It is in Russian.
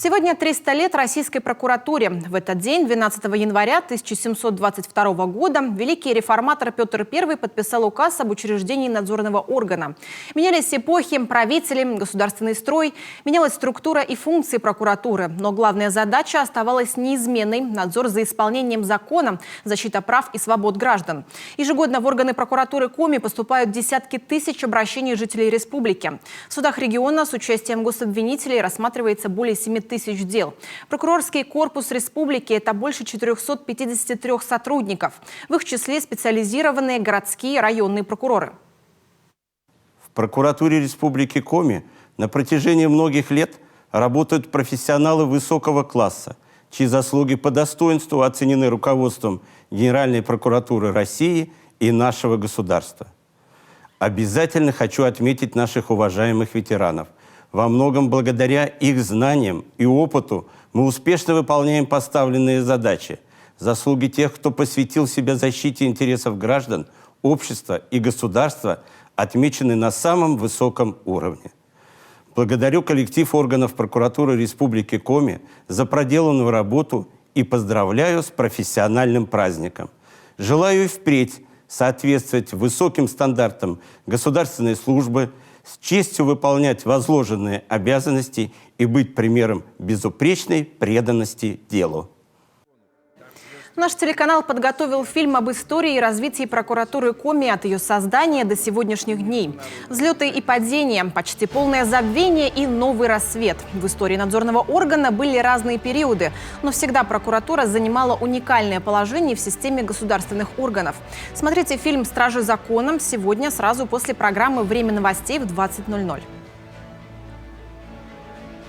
Сегодня 300 лет российской прокуратуре. В этот день, 12 января 1722 года, великий реформатор Петр I подписал указ об учреждении надзорного органа. Менялись эпохи, правители, государственный строй, менялась структура и функции прокуратуры. Но главная задача оставалась неизменной – надзор за исполнением закона, защита прав и свобод граждан. Ежегодно в органы прокуратуры Коми поступают десятки тысяч обращений жителей республики. В судах региона с участием гособвинителей рассматривается более 7 тысяч дел. Прокурорский корпус республики – это больше 453 сотрудников. В их числе специализированные городские и районные прокуроры. В прокуратуре республики Коми на протяжении многих лет работают профессионалы высокого класса, чьи заслуги по достоинству оценены руководством Генеральной прокуратуры России и нашего государства. Обязательно хочу отметить наших уважаемых ветеранов. Во многом благодаря их знаниям и опыту мы успешно выполняем поставленные задачи. Заслуги тех, кто посвятил себя защите интересов граждан, общества и государства, отмечены на самом высоком уровне. Благодарю коллектив органов прокуратуры Республики Коми за проделанную работу и поздравляю с профессиональным праздником. Желаю и впредь соответствовать высоким стандартам государственной службы, с честью выполнять возложенные обязанности и быть примером безупречной преданности делу. Наш телеканал подготовил фильм об истории и развитии прокуратуры Коми от ее создания до сегодняшних дней. Взлеты и падения, почти полное забвение и новый рассвет. В истории надзорного органа были разные периоды, но всегда прокуратура занимала уникальное положение в системе государственных органов. Смотрите фильм «Стражи закона» сегодня сразу после программы «Время новостей» в 20:00.